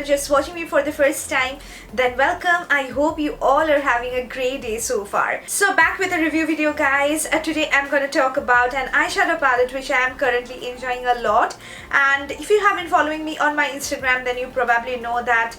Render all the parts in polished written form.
just watching me for the first time, then welcome. I hope you all are having a great day so far. So back with a review video, guys. Today I'm going to talk about an eyeshadow palette which I am currently enjoying a lot. And if you have been following me on my Instagram, then you probably know that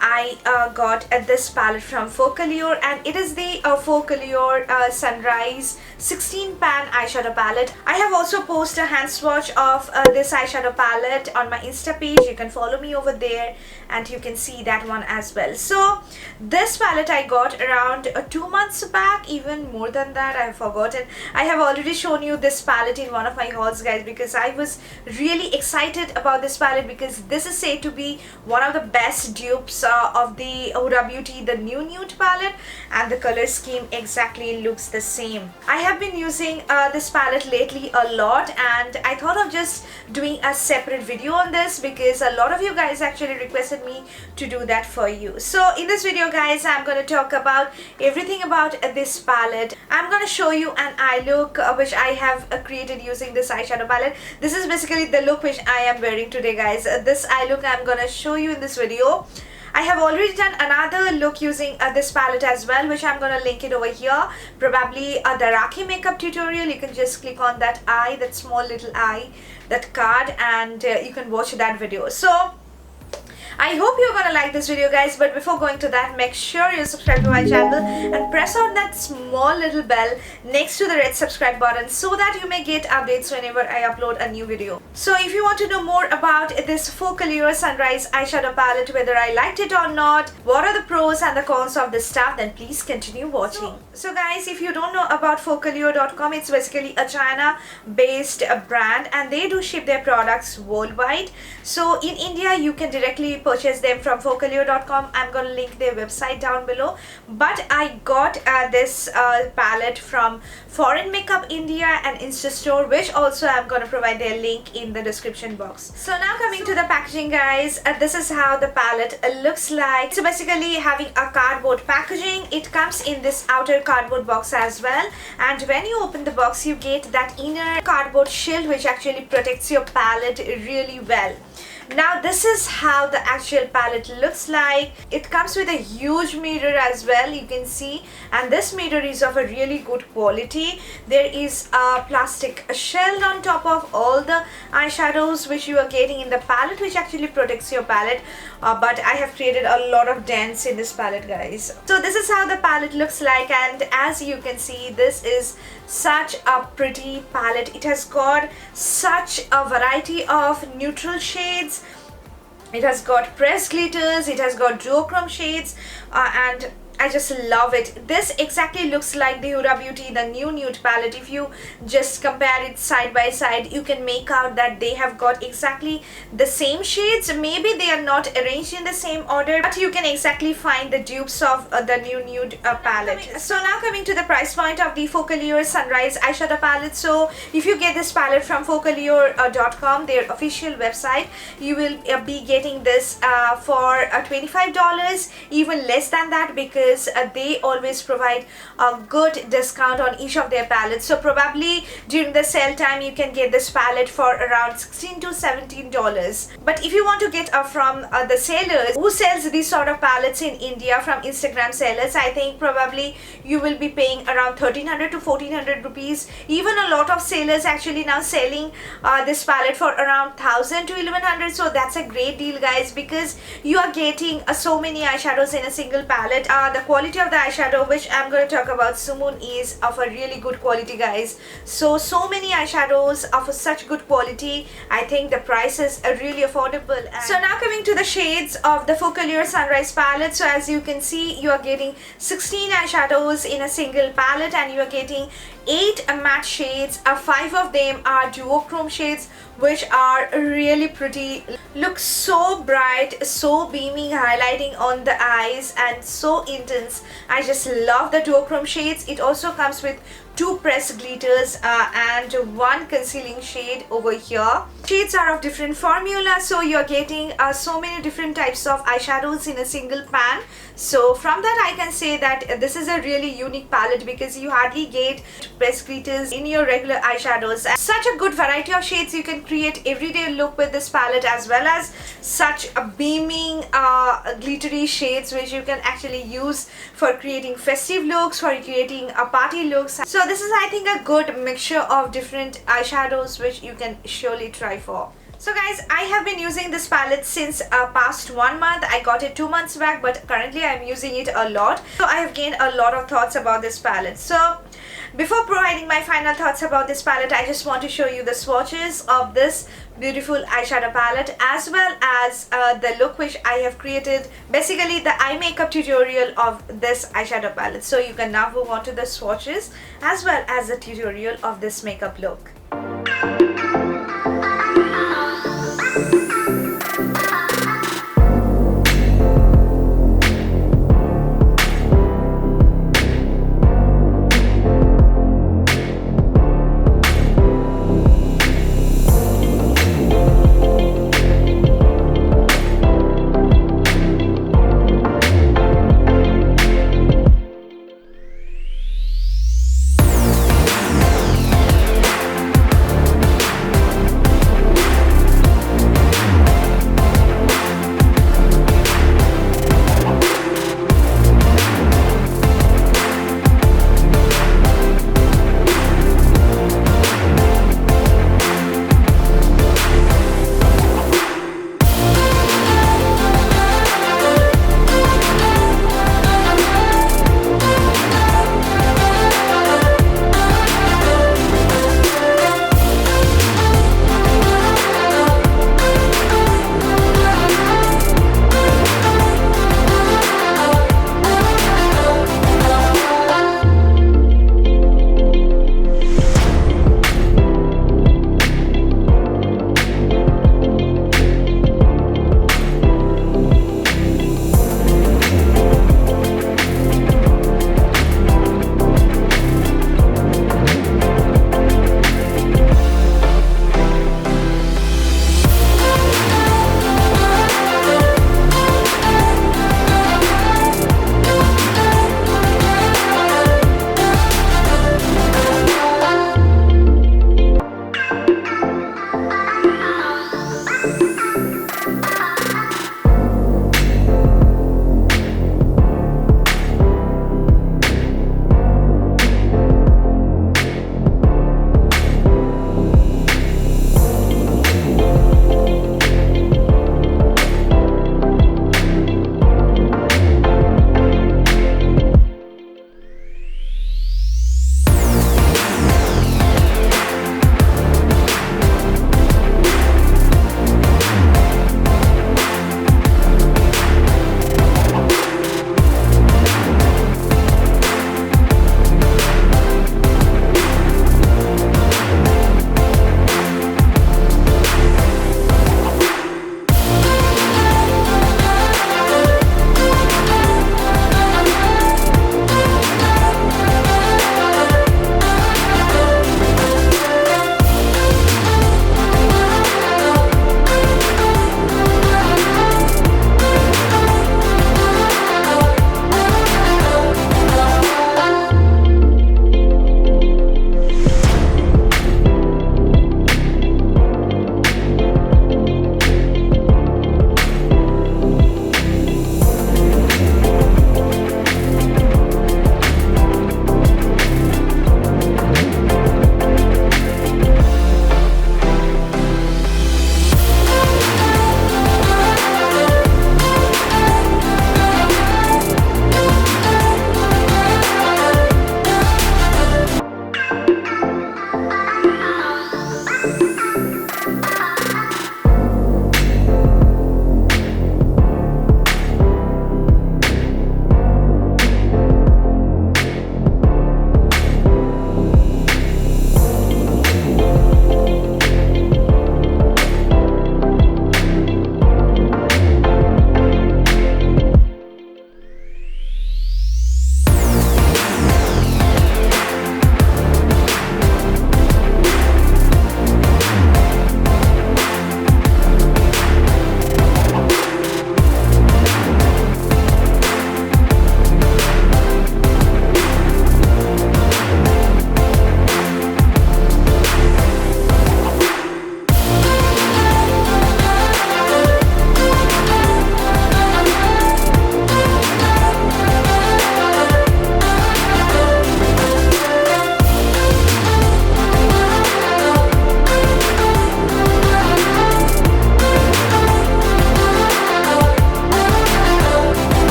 I got this palette from FOCALLURE, and it is the FOCALLURE Sunrise 16 pan eyeshadow palette. I have also posted a hand swatch of this eyeshadow palette on my Insta page. You can follow me over there and you can see that one as well. So this palette I got around 2 months back, even more than that, I have forgotten. I have already shown you this palette in one of my hauls, guys, because I was really excited about this palette because this is said to be one of the best dupes of the Huda Beauty, the new nude palette, and the color scheme exactly looks the same. I have been using this palette lately a lot, and I thought of just doing a separate video on this because a lot of you guys actually requested me to do that for you. So in this video, guys, I'm going to talk about everything about this palette. I'm going to show you an eye look which I have created using this eyeshadow palette. This is basically the look which I am wearing today, guys. This eye look I'm going to show you in this video. I have already done another look using this palette as well, which I'm going to link it over here. Probably the Rakhi makeup tutorial. You can just click on that eye, that small little eye, that card, and you can watch that video. So I hope you're gonna like this video, guys, but before going to that, make sure you subscribe to my channel and press on that small little bell next to the red subscribe button so that you may get updates whenever I upload a new video. So if you want to know more about this FOCALLURE Sunrise eyeshadow palette, whether I liked it or not, what are the pros and the cons of this stuff, then please continue watching. So guys, if you don't know about focallure.com, it's basically a China based brand and they do ship their products worldwide. So in India you can directly purchase them from focallure.com. I'm going to link their website down below, but I got this palette from Foreign Makeup India and Instastore, which also I'm going to provide their link in the description box. So now coming to the packaging, guys, this is how the palette looks like. So basically having a cardboard packaging. It comes in this outer cardboard box as well, and when you open the box you get that inner cardboard shield which actually protects your palette really well. Now this is how the actual palette looks like. It comes with a huge mirror as well, you can see, and this mirror is of a really good quality. There is a plastic shell on top of all the eyeshadows which you are getting in the palette, which actually protects your palette, but I have created a lot of dents in this palette, guys. So this is how the palette looks like, and as you can see, this is such a pretty palette. It has got such a variety of neutral shades. It has got pressed glitters, it has got duochrome shades, and I just love it. This exactly looks like the Huda Beauty, the new nude palette. If you just compare it side by side, you can make out that they have got exactly the same shades. Maybe they are not arranged in the same order, but you can exactly find the dupes of the new nude palette. So now coming to the price point of the FOCALLURE Sunrise eyeshadow palette. So if you get this palette from focallure.com, their official website, you will be getting this for $25, even less than that, because they always provide a good discount on each of their palettes. So probably during the sale time you can get this palette for around $16 to $17. But if you want to get from the sellers who sells these sort of palettes in India, from Instagram sellers, I think probably you will be paying around 1300 to 1400 rupees. Even a lot of sellers actually now selling this palette for around 1000 to 1100. So that's a great deal, guys, because you are getting so many eyeshadows in a single palette. The quality of the eyeshadow, which I'm going to talk about soon, is of a really good quality, guys. So many eyeshadows of such good quality. I think the price is really affordable. So now coming to the shades of the FOCALLURE Sunrise palette. So as you can see, you are getting 16 eyeshadows in a single palette, and you are getting 8 matte shades. 5 of them are duochrome shades, which are really pretty. Look so bright, so beaming, highlighting on the eyes, and so intense. I just love the duochrome shades. It also comes with 2 pressed glitters and 1 concealing shade over here. Shades are of different formula, so you're getting so many different types of eyeshadows in a single pan. So from that I can say that this is a really unique palette because you hardly get pressed glitters in your regular eyeshadows. And such a good variety of shades you can create everyday look with this palette, as well as such a beaming glittery shades which you can actually use for creating festive looks, for creating party looks. So this is, I think, a good mixture of different eyeshadows which you can surely try for. So guys, I have been using this palette since past 1 month. I got it 2 months back, but currently I'm using it a lot. So I have gained a lot of thoughts about this palette. So before providing my final thoughts about this palette, I just want to show you the swatches of this beautiful eyeshadow palette, as well as the look which I have created, basically the eye makeup tutorial of this eyeshadow palette. So you can now move on to the swatches as well as the tutorial of this makeup look.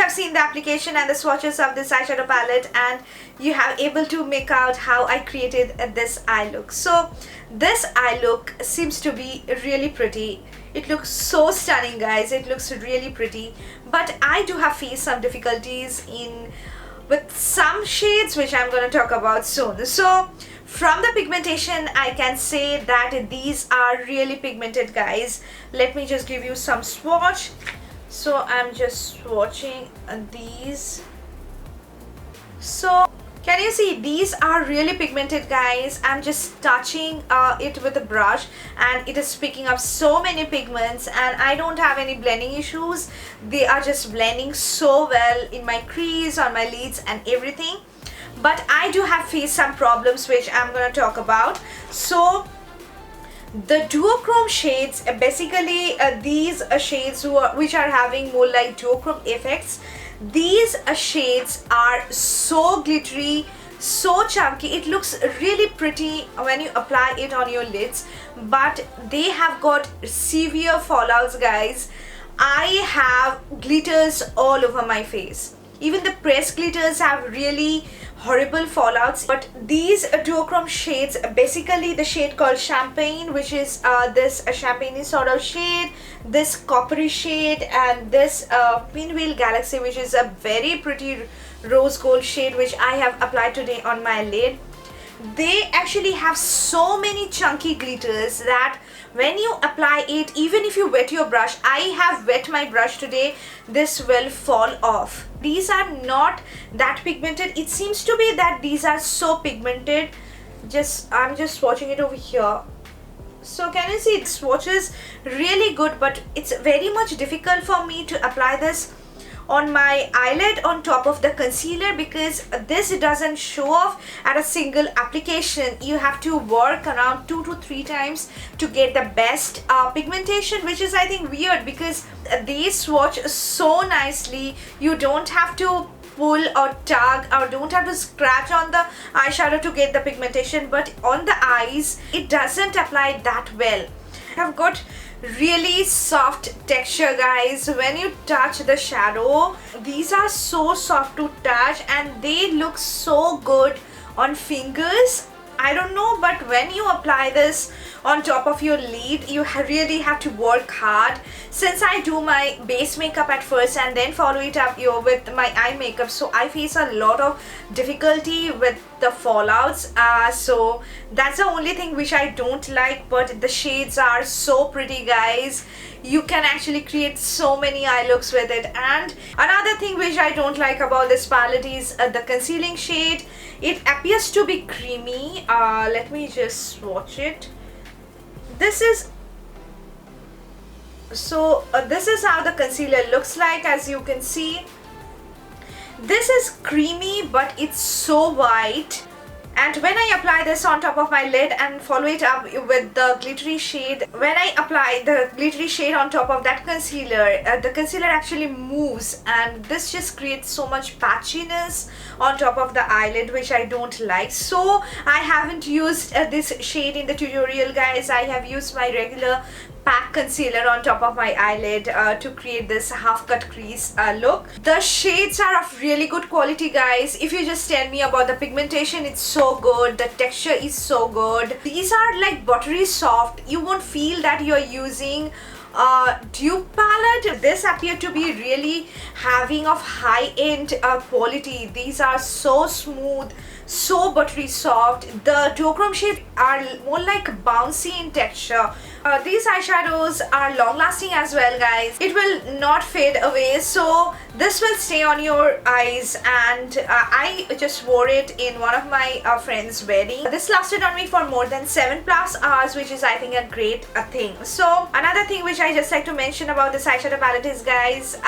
have seen the application and the swatches of this eyeshadow palette, and you have able to make out how I created this eye look. So this eye look seems to be really pretty. It looks so stunning, guys. It looks really pretty, but I do have faced some difficulties with some shades, which I'm going to talk about soon. So from the pigmentation, I can say that these are really pigmented, guys. Let me just give you some swatch. So I'm just swatching these. So can you see these are really pigmented, guys? I'm just touching it with a brush and it is picking up so many pigments, and I don't have any blending issues. They are just blending so well in my crease, on my lids and everything. But I do have faced some problems, which I'm going to talk about. So the duochrome shades, basically these shades which are having more like duochrome effects, these shades are so glittery, so chunky. It looks really pretty when you apply it on your lids, but they have got severe fallouts, guys. I have glitters all over my face. Even the pressed glitters have really horrible fallouts. But these duochrome shades, basically the shade called champagne, which is this champagne sort of shade, this coppery shade, and this pinwheel galaxy, which is a very pretty rose gold shade, which I have applied today on my lid. They actually have so many chunky glitters that when you apply it, even if you wet your brush, I have wet my brush today, this will fall off. These are not that pigmented. It seems to be that these are so pigmented. I'm just swatching it over here. So can you see it swatches really good, but it's very much difficult for me to apply this on my eyelid on top of the concealer, because this doesn't show off at a single application. You have to work around 2 to 3 times to get the best pigmentation, which is I think weird, because they swatch so nicely. You don't have to pull or tug or don't have to scratch on the eyeshadow to get the pigmentation, but on the eyes it doesn't apply that well. I've got really soft texture, guys. When you touch the shadow, these are so soft to touch and they look so good on fingers. I don't know, but when you apply this on top of your lid, you really have to work hard. Since I do my base makeup at first and then follow it up with my eye makeup, so I face a lot of difficulty with the fallouts. So that's the only thing which I don't like, but the shades are so pretty, guys. You can actually create so many eye looks with it. And another thing which I don't like about this palette is the concealing shade. It appears to be creamy. Let me just swatch it. This is how the concealer looks like. As you can see, this is creamy, but it's so white. And when I apply this on top of my lid and follow it up with the glittery shade, when I apply the glittery shade on top of that concealer, the concealer actually moves, and this just creates so much patchiness on top of the eyelid, which I don't like. So I haven't used this shade in the tutorial, guys. I have used my regular pack concealer on top of my eyelid to create this half cut crease look. The shades are of really good quality, guys. If you just tell me about the pigmentation, it's so good. The texture is so good. These are like buttery soft. You won't feel that you're using dupe palette. This appeared to be really having of high-end quality. These are so smooth, so buttery soft. The duochrome shades are more like bouncy in texture. These eyeshadows are long lasting as well, guys. It will not fade away, so this will stay on your eyes. And I just wore it in one of my friends' wedding. This lasted on me for more than 7+ hours, which is I think a great thing. So another thing which I just like to mention about this eyeshadow palette is, guys,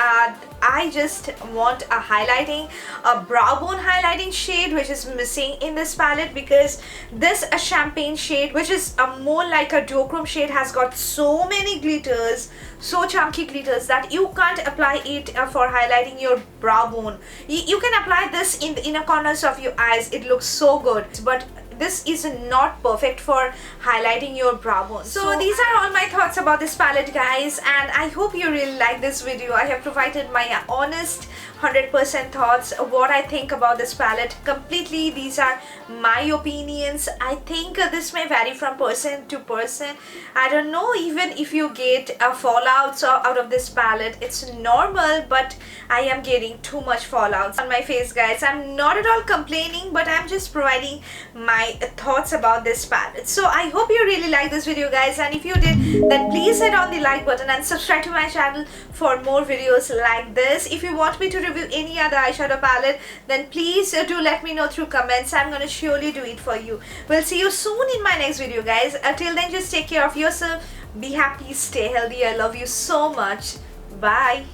I just want a brow bone highlighting shade, which is missing in this palette, because this champagne shade, which is more like a duochrome shade, has got so many glitters, so chunky glitters, that you can't apply it for highlighting your brow bone. You can apply this in the inner corners of your eyes. It looks so good, but this is not perfect for highlighting your brow bone. So these are all my thoughts about this palette, guys, and I hope you really like this video. I have provided my honest 100% thoughts, what I think about this palette. Completely, these are my opinions. I think this may vary from person to person. I don't know even if you get fallouts out of this palette. It's normal, but I am getting too much fallouts on my face, guys. I'm not at all complaining, but I'm just providing my thoughts about this palette. So I hope you really like this video, guys, and if you did, then please hit on the like button and subscribe to my channel for more videos like this. If you want me to review any other eyeshadow palette, then please do let me know through comments. I'm gonna surely do it for you. We'll see you soon in my next video, guys. Until then, just take care of yourself, be happy, stay healthy. I love you so much. Bye.